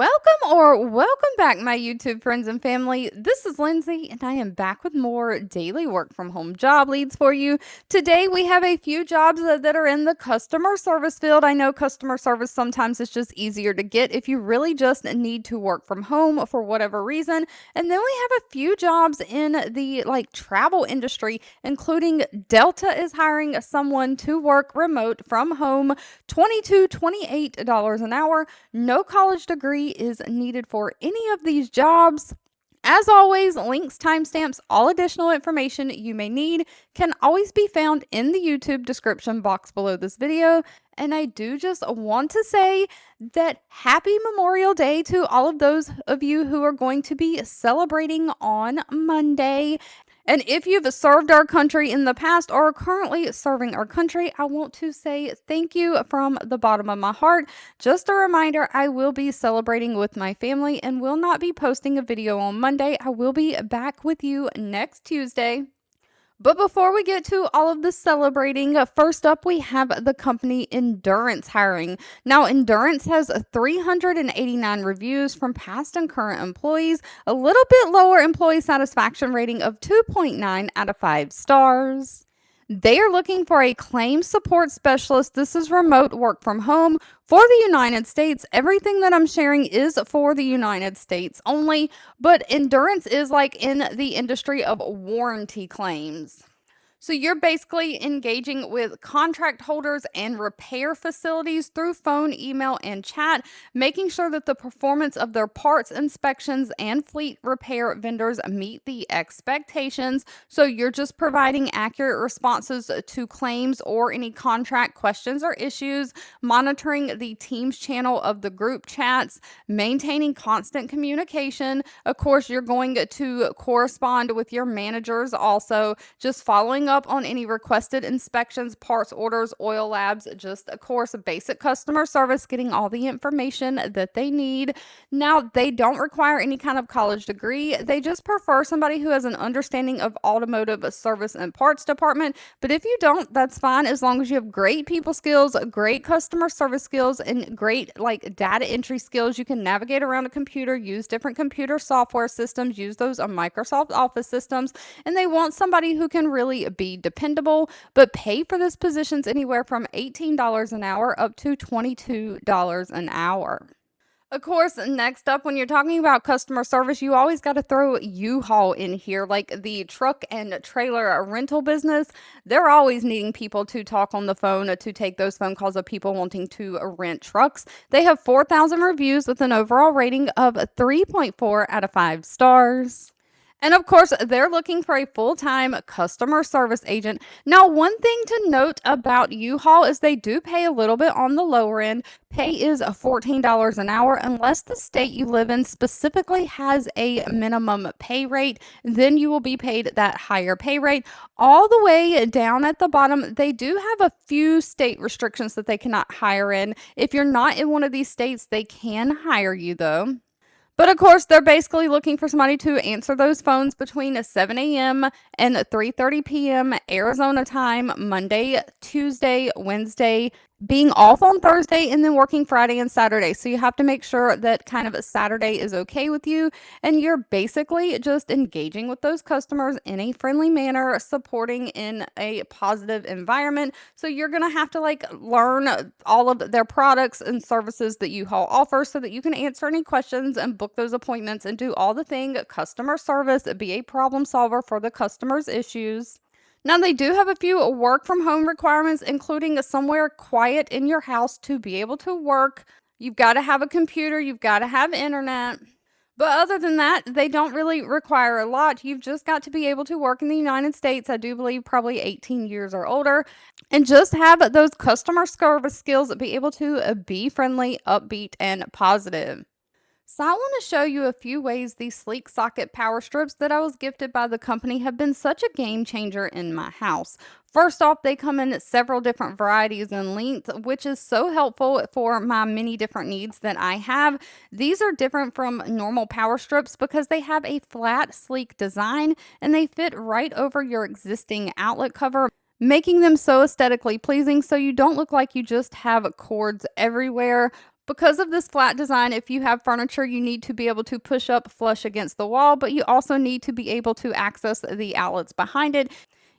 Welcome back, my YouTube friends and family. This is Lindsay, and I am back with more daily work from home job leads for you. Today, we have a few jobs that are in the customer service field. I know customer service sometimes is just easier to get if you really just need to work from home for whatever reason. And then we have a few jobs in the travel industry, including Delta is hiring someone to work remote from home, $28 an hour. No college degree is needed for any of these jobs. As always, links, timestamps, all additional information you may need can always be found in the YouTube description box below this video. And I do just want to say that happy Memorial Day to all of those of you who are going to be celebrating on Monday. And if you've served our country in the past or are currently serving our country, I want to say thank you from the bottom of my heart. Just a reminder, I will be celebrating with my family and will not be posting a video on Monday. I will be back with you next Tuesday. But before we get to all of the celebrating, first up we have the company Endurance hiring. Now, Endurance has 389 reviews from past and current employees, a little bit lower employee satisfaction rating of 2.9 out of 5 stars. They are looking for a claim support specialist. This is remote work from home for the United States. Everything that I'm sharing is for the United States only, but Endurance is like in the industry of warranty claims. So you're basically engaging with contract holders and repair facilities through phone, email, and chat, making sure that the performance of their parts inspections and fleet repair vendors meet the expectations. So you're just providing accurate responses to claims or any contract questions or issues, monitoring the Teams channel of the group chats, maintaining constant communication. Of course, you're going to correspond with your managers also, just following up on any requested inspections, parts orders, oil labs, just of course basic customer service, getting all the information that they need. Now, they don't require any kind of college degree. They just prefer somebody who has an understanding of automotive service and parts department. But if you don't, that's fine, as long as you have great people skills, great customer service skills, and great data entry skills. You can navigate around a computer, use different computer software systems, use those Microsoft Office systems, and they want somebody who can really be dependable. But pay for this position's anywhere from $18 an hour up to $22 an hour. Of course, next up, when you're talking about customer service, you always got to throw U-Haul in here, like the truck and trailer rental business. They're always needing people to talk on the phone, to take those phone calls of people wanting to rent trucks. They have 4,000 reviews with an overall rating of 3.4 out of 5 stars. And of course, they're looking for a full-time customer service agent. Now, one thing to note about U-Haul is they do pay a little bit on the lower end. Pay is $14 an hour unless the state you live in specifically has a minimum pay rate. Then you will be paid that higher pay rate. All the way down at the bottom, they do have a few state restrictions that they cannot hire in. If you're not in one of these states, they can hire you though. But of course, they're basically looking for somebody to answer those phones between 7 a.m. and 3:30 p.m. Arizona time, Monday, Tuesday, Wednesday, being off on Thursday, and then working Friday and Saturday. So you have to make sure that kind of a Saturday is okay with you. And you're basically just engaging with those customers in a friendly manner, supporting in a positive environment. So you're going to have to learn all of their products and services that U-Haul offers so that you can answer any questions and book those appointments and do all the thing customer service, be a problem solver for the customer's issues. Now, they do have a few work from home requirements, including somewhere quiet in your house to be able to work. You've got to have a computer, you've got to have internet. But other than that, they don't really require a lot. You've just got to be able to work in the United States, I do believe probably 18 years or older, and just have those customer service skills, be able to be friendly, upbeat, and positive. So I want to show you a few ways these sleek socket power strips that I was gifted by the company have been such a game changer in my house. First off, they come in several different varieties and length, which is so helpful for my many different needs that I have. These are different from normal power strips because they have a flat, sleek design and they fit right over your existing outlet cover, making them so aesthetically pleasing so you don't look like you just have cords everywhere. Because of this flat design, if you have furniture, you need to be able to push up flush against the wall, but you also need to be able to access the outlets behind it.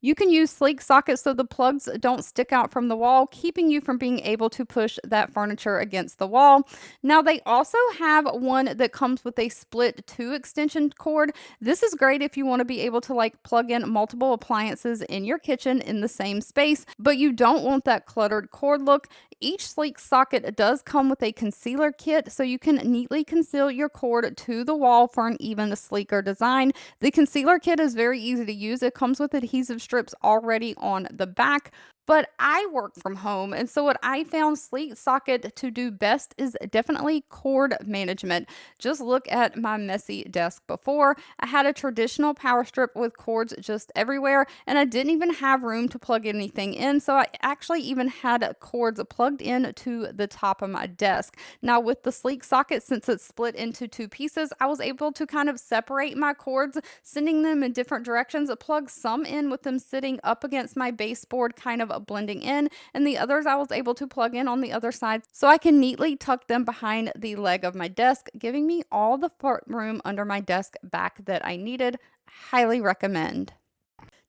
You can use sleek sockets so the plugs don't stick out from the wall, keeping you from being able to push that furniture against the wall. Now, they also have one that comes with a split 2 extension cord. This is great if you want to be able to like plug in multiple appliances in your kitchen in the same space, but you don't want that cluttered cord look. Each sleek socket does come with a concealer kit, so you can neatly conceal your cord to the wall for an even sleeker design. The concealer kit is very easy to use. It comes with adhesive strips already on the back. But I work from home, and so what I found sleek socket to do best is definitely cord management. Just look at my messy desk before. I had a traditional power strip with cords just everywhere, and I didn't even have room to plug anything in, so I actually even had cords plugged in to the top of my desk. Now, with the sleek socket, since it's split into 2 pieces, I was able to kind of separate my cords, sending them in different directions, plug some in with them sitting up against my baseboard, kind of blending in, and the others I was able to plug in on the other side so I can neatly tuck them behind the leg of my desk, giving me all the room under my desk back that I needed. Highly recommend.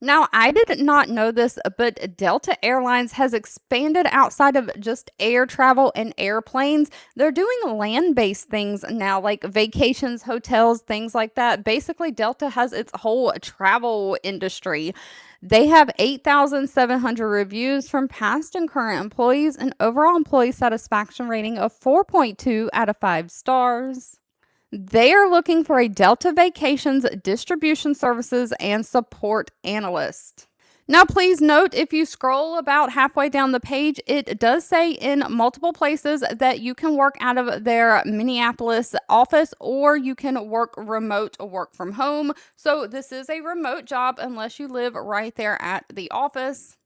Now, I did not know this, but Delta Airlines has expanded outside of just air travel and airplanes. They're doing land-based things now, like vacations, hotels, things like that. Basically, Delta has its whole travel industry. They have 8,700 reviews from past and current employees, and overall employee satisfaction rating of 4.2 out of 5 stars. They are looking for a Delta Vacations distribution services and support analyst. Now, please note, if you scroll about halfway down the page, it does say in multiple places that you can work out of their Minneapolis office, or you can work remote or work from home. So this is a remote job unless you live right there at the office.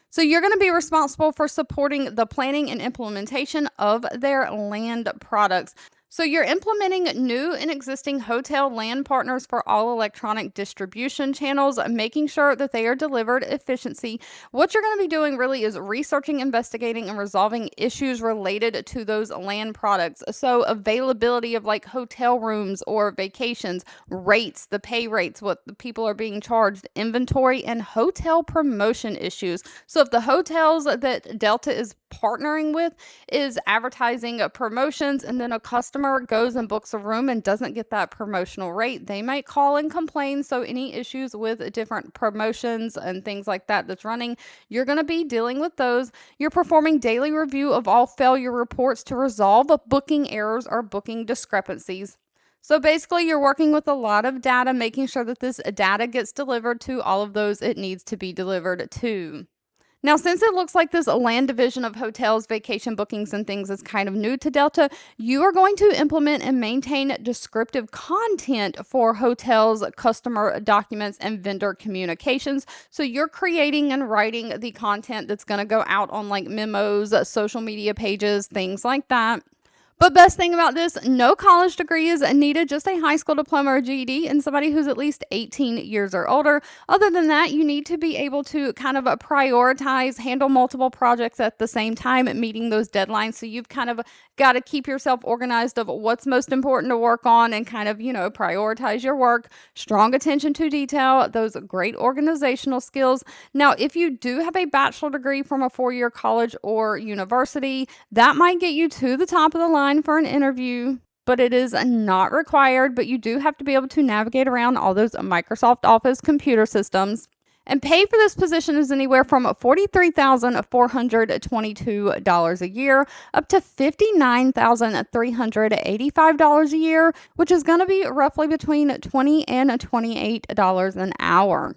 So you're going to be responsible for supporting the planning and implementation of their land products. So you're implementing new and existing hotel land partners for all electronic distribution channels, making sure that they are delivered efficiency. What you're going to be doing really is researching, investigating, and resolving issues related to those land products. So availability of like hotel rooms or vacations, rates, the pay rates, what the people are being charged, inventory, and hotel promotion issues. So if the hotels that Delta is partnering with is advertising promotions, and then a customer goes and books a room and doesn't get that promotional rate, they might call and complain. So any issues with different promotions and things like that that's running, you're going to be dealing with those. You're performing daily review of all failure reports to resolve booking errors or booking discrepancies. So basically, you're working with a lot of data, making sure that this data gets delivered to all of those it needs to be delivered to. Now, since it looks like this land division of hotels, vacation bookings, and things is kind of new to Delta, you are going to implement and maintain descriptive content for hotels, customer documents, and vendor communications. So you're creating and writing the content that's going to go out on like memos, social media pages, things like that. But best thing about this, no college degree is needed, just a high school diploma or GED and somebody who's at least 18 years or older. Other than that, you need to be able to kind of prioritize, handle multiple projects at the same time, meeting those deadlines. So you've kind of got to keep yourself organized of what's most important to work on and kind of, prioritize your work. Strong attention to detail, those great organizational skills. Now, if you do have a bachelor degree from a 4-year college or university, that might get you to the top of the line for an interview, but it is not required. But you do have to be able to navigate around all those Microsoft Office computer systems. And pay for this position is anywhere from $43,422 a year up to $59,385 a year, which is going to be roughly between $20 and $28 an hour.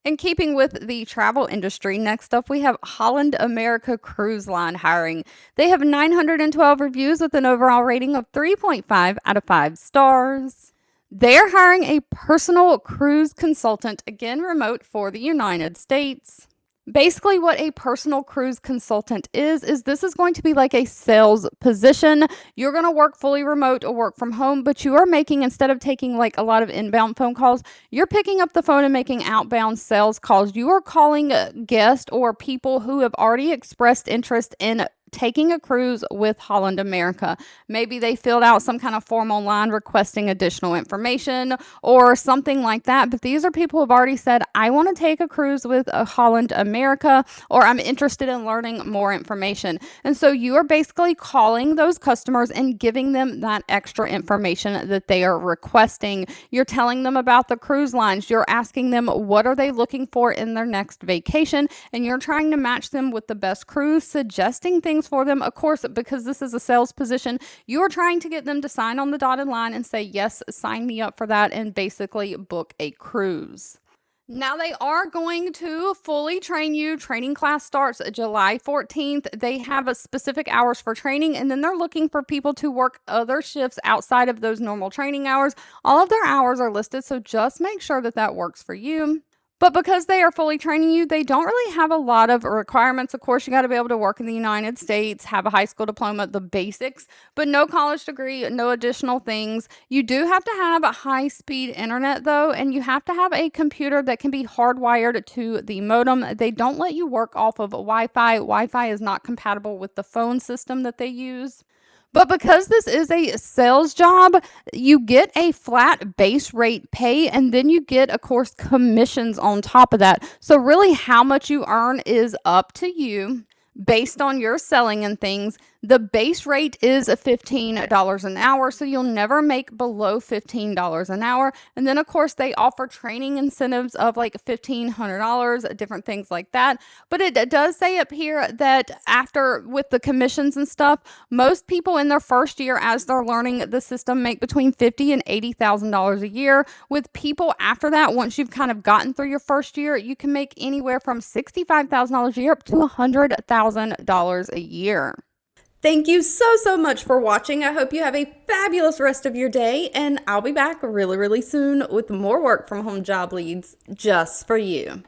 In keeping with the travel industry, next up we have Holland America Cruise Line hiring. They have 912 reviews with an overall rating of 3.5 out of 5 stars. They're hiring a personal cruise consultant, again remote, for the United States. Basically, what a personal cruise consultant is this is going to be like a sales position. You're going to work fully remote or work from home, but you are making, instead of taking like a lot of inbound phone calls, you're picking up the phone and making outbound sales calls. You are calling guests or people who have already expressed interest in taking a cruise with Holland America. Maybe they filled out some kind of form online requesting additional information or something like that. But these are people who have already said, I want to take a cruise with a Holland America, or I'm interested in learning more information. And so you are basically calling those customers and giving them that extra information that they are requesting. You're telling them about the cruise lines. You're asking them what are they looking for in their next vacation, and you're trying to match them with the best cruise, suggesting things for them. Of course, because this is a sales position, you are trying to get them to sign on the dotted line and say, yes, sign me up for that, and basically book a cruise. Now they are going to fully train you. Training class starts July 14th. They have a specific hours for training, and then they're looking for people to work other shifts outside of those normal training hours. All of their hours are listed, so just make sure that that works for you. But because they are fully training you, they don't really have a lot of requirements. Of course, you got to be able to work in the United States, have a high school diploma, the basics, but no college degree, no additional things. You do have to have a high-speed internet, though, and you have to have a computer that can be hardwired to the modem. They don't let you work off of Wi-Fi. Wi-Fi is not compatible with the phone system that they use. But because this is a sales job, you get a flat base rate pay, and then you get, of course, commissions on top of that. So really how much you earn is up to you based on your selling and things. The base rate is $15 an hour, so you'll never make below $15 an hour. And then, of course, they offer training incentives of like $1,500, different things like that. But it does say up here that after, with the commissions and stuff, most people in their first year as they're learning the system make between $50,000 and $80,000 a year. With people after that, once you've kind of gotten through your first year, you can make anywhere from $65,000 a year up to $100,000 a year. Thank you so much for watching. I hope you have a fabulous rest of your day, and I'll be back really soon with more work from home job leads just for you.